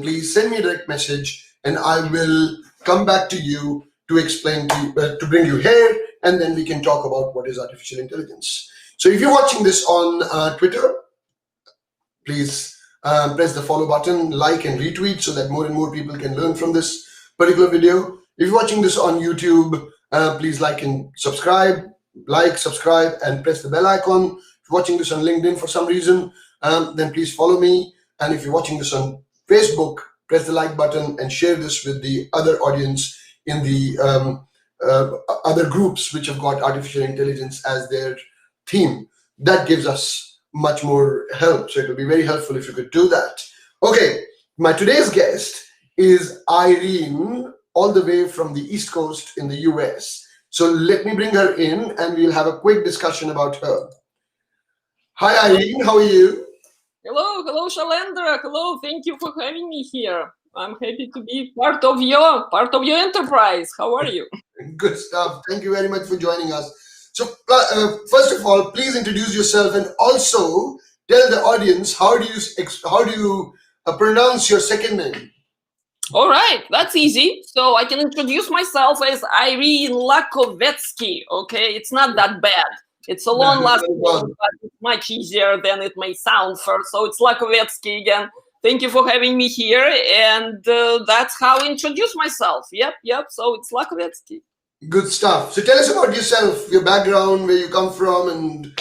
please send me a direct message and I will come back to you to explain to bring you here, and then we can talk about what is artificial intelligence. So if you're watching this on Twitter, please press the follow button, like and retweet so that more and more people can learn from this particular video. If you're watching this on YouTube, please like, subscribe, and press the bell icon. If you're watching this on LinkedIn for some reason, then please follow me. And if you're watching this on Facebook, press the like button and share this with the other audience in the other groups which have got artificial intelligence as their theme. That gives us much more help. So it will be very helpful if you could do that. Okay, my today's guest is Irene, all the way from the East Coast in the US. So let me bring her in and we'll have a quick discussion about her. Hi Irene, how are you? Hello Shailendra. Hello, thank you for having me here. I'm happy to be part of your enterprise. How are you? Good stuff. Thank you very much for joining us. So first of all, please introduce yourself and also tell the audience how do you pronounce your second name? All right, that's easy. So I can introduce myself as Irene Lyakovetsky. Okay, it's not that bad. It's a long last name, but it's much easier than it may sound first. So it's Lyakovetsky again. Thank you for having me here, and that's how I introduce myself. Yep. So it's Lyakovetsky. Good stuff. So tell us about yourself, your background, where you come from, and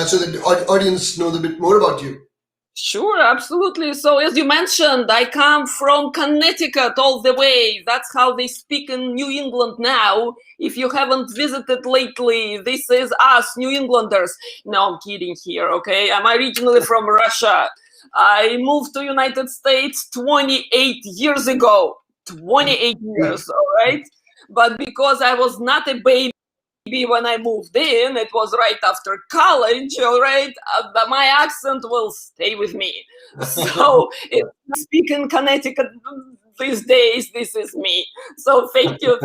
so that the audience knows a bit more about you. Sure, absolutely. So as you mentioned, I come from Connecticut all the way. That's how they speak in New England now. If you haven't visited lately, this is us, New Englanders. No, I'm kidding here, okay? I'm originally from Russia. I moved to United States 28 years ago. 28 years, all right? But because I was not a baby when I moved in, it was right after college, all right? My accent will stay with me. So if I speak in Connecticut these days, this is me. So thank you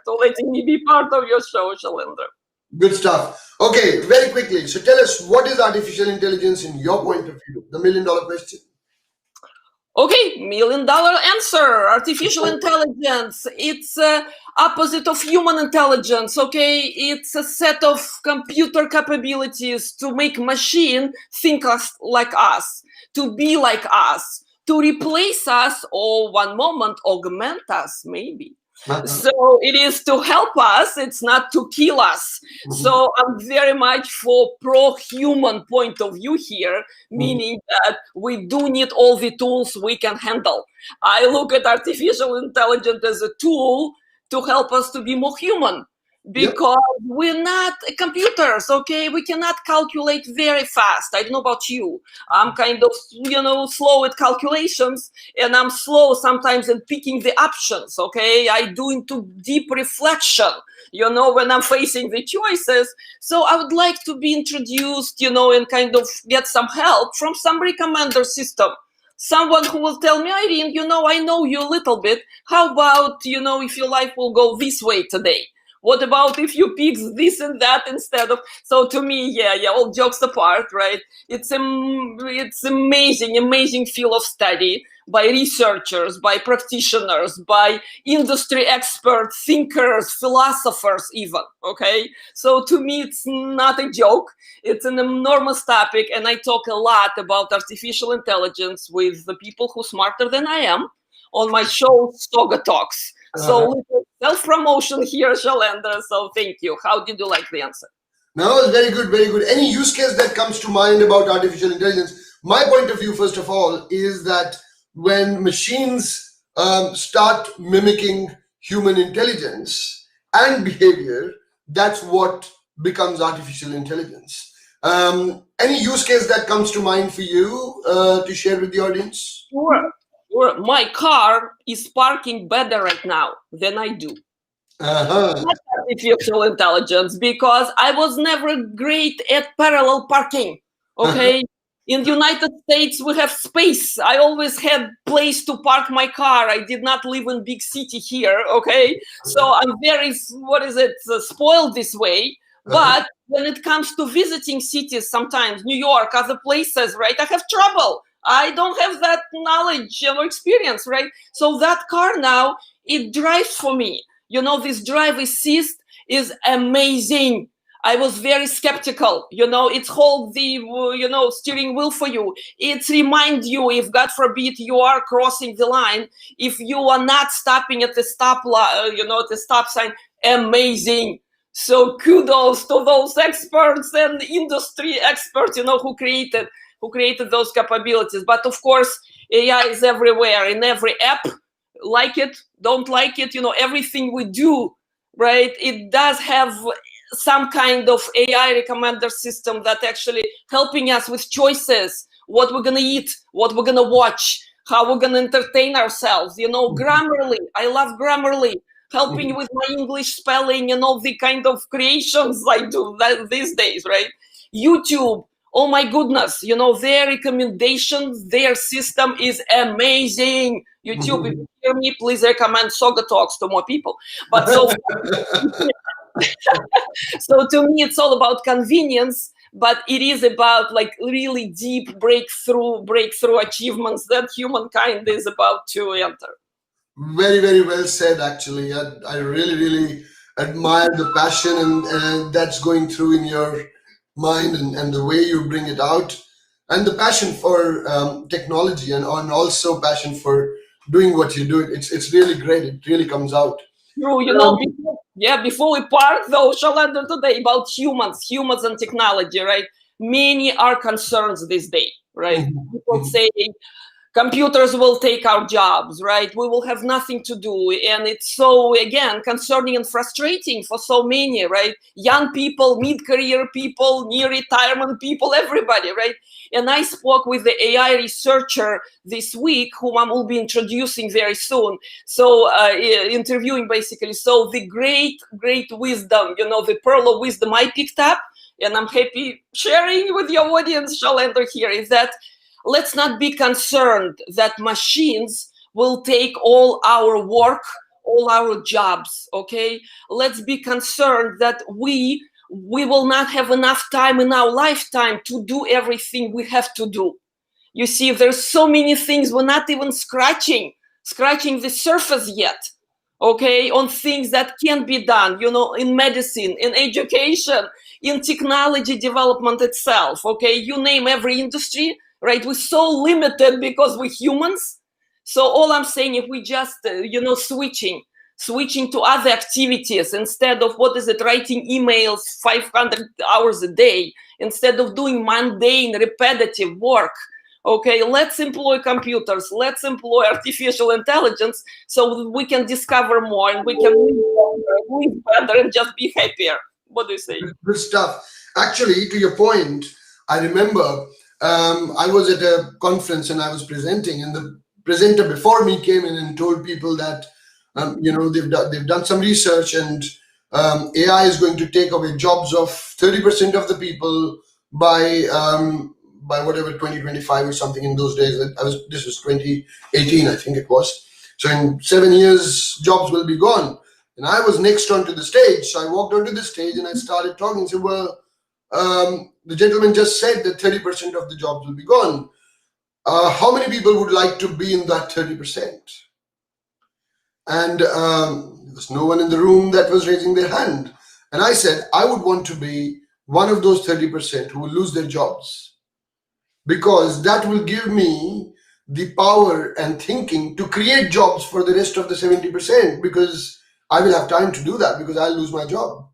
for letting me be part of your show, Shailendra. Good stuff. Okay, very quickly. So tell us, what is artificial intelligence in your point of view? The $1 million question. Okay, $1 million answer. Artificial intelligence. It's opposite of human intelligence. Okay, it's a set of computer capabilities to make machine think like us, to be like us, to replace us, or one moment augment us, maybe. So it is to help us, it's not to kill us. So I'm very much for pro-human point of view here, meaning that we do need all the tools we can handle. I look at artificial intelligence as a tool to help us to be more human, because we're not computers, okay? We cannot calculate very fast. I don't know about you. I'm kind of, slow at calculations, and I'm slow sometimes in picking the options, okay? I do into deep reflection, when I'm facing the choices. So I would like to be introduced, and kind of get some help from some recommender system. Someone who will tell me, Irene, I know you a little bit. How about, if your life will go this way today? What about if you pick this and that instead of? So to me, all jokes apart, right? It's amazing field of study by researchers, by practitioners, by industry experts, thinkers, philosophers even, okay? So to me, it's not a joke. It's an enormous topic, and I talk a lot about artificial intelligence with the people who are smarter than I am on my show, Stoga Talks. So self-promotion here, Shailendra. So thank you. How did you like the answer? No, it's very good, very good. Any use case that comes to mind about artificial intelligence? My point of view, first of all, is that when machines start mimicking human intelligence and behavior, that's what becomes artificial intelligence. Any use case that comes to mind for you to share with the audience? Sure. My car is parking better right now than I do. Not artificial intelligence, because I was never great at parallel parking. Okay, in the United States we have space. I always had place to park my car. I did not live in big city here. Okay, so I'm very spoiled this way. But when it comes to visiting cities, sometimes New York, other places, right, I have trouble. I don't have that knowledge or experience, right? So that car now, it drives for me. This drive assist is amazing. I was very skeptical. It holds the steering wheel for you. It reminds you, if God forbid you are crossing the line, if you are not stopping at the at the stop sign. Amazing. So kudos to those experts and industry experts, who created those capabilities. But of course, AI is everywhere, in every app. Like it, don't like it, everything we do, right? It does have some kind of AI recommender system that actually helping us with choices, what we're gonna eat, what we're gonna watch, how we're gonna entertain ourselves. Grammarly. I love Grammarly, helping with my English spelling and all the kind of creations I do these days, right? YouTube. Oh my goodness, their recommendations, their system is amazing. YouTube, if you hear me, please recommend Soga Talks to more people. But so to me, it's all about convenience, but it is about like really deep breakthrough achievements that humankind is about to enter. Very, very well said, actually. I really, really admire the passion and that's going through in your mind, and the way you bring it out, and the passion for technology, and also passion for doing what you do. It's really great. It really comes out. True, Um, before we part though, Shalender, today about humans and technology, right? Many are concerns this day, right? mhm, People mhm. say computers will take our jobs, right? We will have nothing to do. And it's so, again, concerning and frustrating for so many, right? Young people, mid-career people, near retirement people, everybody, right? And I spoke with the AI researcher this week, whom I will be introducing very soon. So interviewing basically. So the great wisdom, the pearl of wisdom I picked up, and I'm happy sharing with your audience, Shalender, here, is that let's not be concerned that machines will take all our work, all our jobs, okay? Let's be concerned that we will not have enough time in our lifetime to do everything we have to do. You see, there's so many things we're not even scratching the surface yet, okay, on things that can be done, in medicine, in education, in technology development itself, okay? You name every industry, right? We're so limited because we're humans. So all I'm saying, if we just, switching to other activities instead of, writing emails 500 hours a day, instead of doing mundane, repetitive work, okay, let's employ computers, let's employ artificial intelligence so we can discover more and we can live better and just be happier. What do you say? Good stuff. Actually, to your point, I remember I was at a conference and I was presenting, and the presenter before me came in and told people that they've done some research, and AI is going to take away jobs of 30% of the people by whatever 2025 or something. In those days, this was 2018, I think it was. So in 7 years, jobs will be gone. And I was next onto the stage. So I walked onto the stage and I started talking and said, well, the gentleman just said that 30% of the jobs will be gone. How many people would like to be in that 30%? And there was no one in the room that was raising their hand. And I said, I would want to be one of those 30% who will lose their jobs, because that will give me the power and thinking to create jobs for the rest of the 70%, because I will have time to do that, because I'll lose my job.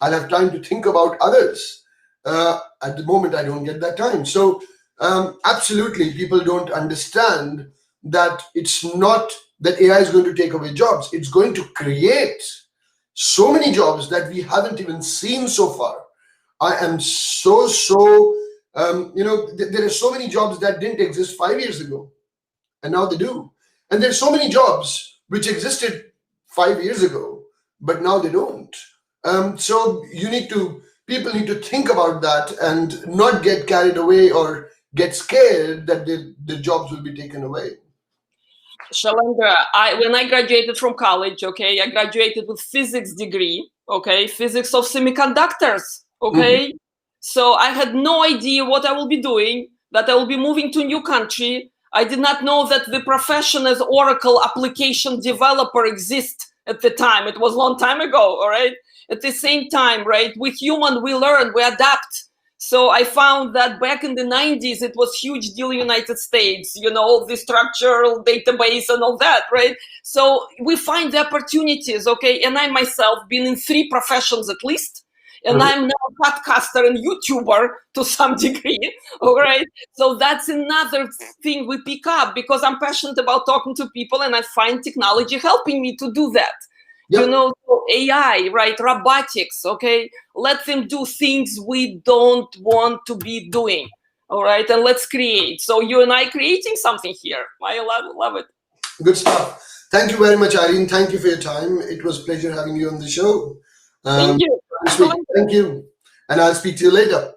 I'll have time to think about others. At the moment, I don't get that time. So absolutely, people don't understand that it's not that AI is going to take away jobs. It's going to create so many jobs that we haven't even seen so far. I am there are so many jobs that didn't exist 5 years ago, and now they do. And there's so many jobs which existed 5 years ago, but now they don't. So people need to think about that and not get carried away or get scared that the jobs will be taken away. Shalendra, when I graduated from college, okay, I graduated with physics degree, okay, physics of semiconductors, Mhm. okay. So I had no idea what I will be doing. that I will be moving to a new country. I did not know that the profession as Oracle application developer exists at the time. It was a long time ago, all right? At the same time, right, with human, we learn, we adapt. So I found that back in the 90s, it was huge deal in the United States, you know, the structural database and all that, right? So we find the opportunities, okay? And I myself been in 3 professions at least. And I'm now a podcaster and YouTuber to some degree, all right? So that's another thing we pick up because I'm passionate about talking to people and I find technology helping me to do that. Yep. You know, so AI, right? Robotics, okay? Let them do things we don't want to be doing, all right? And let's create. So you and I creating something here. I love it. Good stuff. Thank you very much, Irene. Thank you for your time. It was a pleasure having you on the show. Thank you. Thank you. And I'll speak to you later.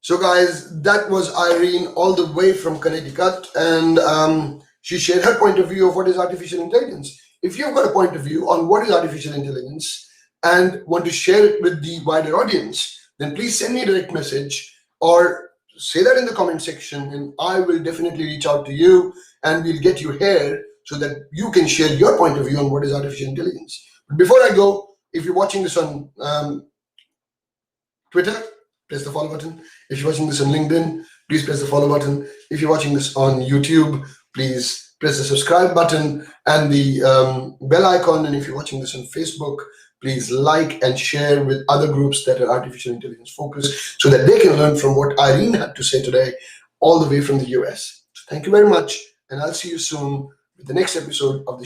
So guys, that was Irene all the way from Connecticut, and she shared her point of view of what is artificial intelligence. If you've got a point of view on what is artificial intelligence and want to share it with the wider audience, then please send me a direct message or say that in the comment section, and I will definitely reach out to you and we'll get you here so that you can share your point of view on what is artificial intelligence. But before I go, if you're watching this on Twitter, press the follow button. If you're watching this on LinkedIn, please press the follow button. If you're watching this on YouTube, please press the subscribe button and the bell icon. And if you're watching this on Facebook, please like and share with other groups that are artificial intelligence focused so that they can learn from what Irene had to say today, all the way from the US. So thank you very much, and I'll see you soon with the next episode of the